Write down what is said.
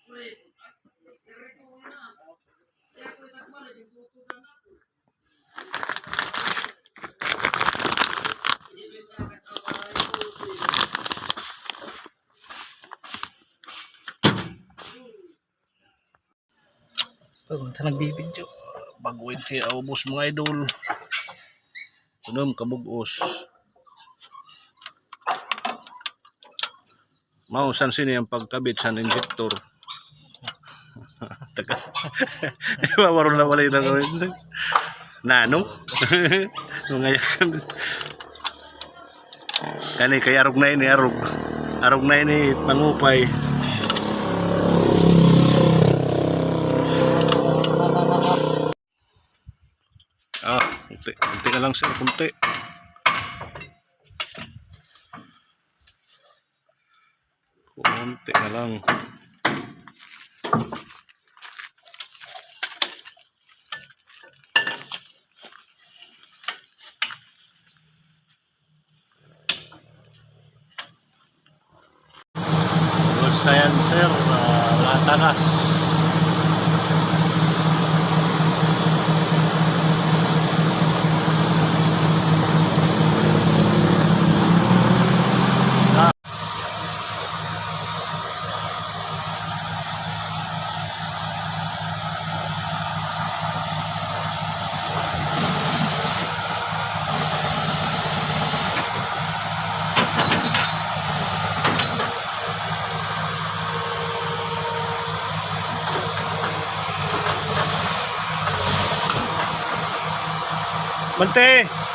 Ito, nagbibidyo. Baguhin tayo, ubos mga idol. Tunam, kabugos. Mausan sini ang pagkabit sa injector. Tagal. Mawaron na wala ito. Nanong? Mangayakan. Kani kay arog na ini, arog. Arog na ini, pangupay. Kunti na lang sir, kunti. Kunti na lang. Basta yan sir, wala tagas. Mante!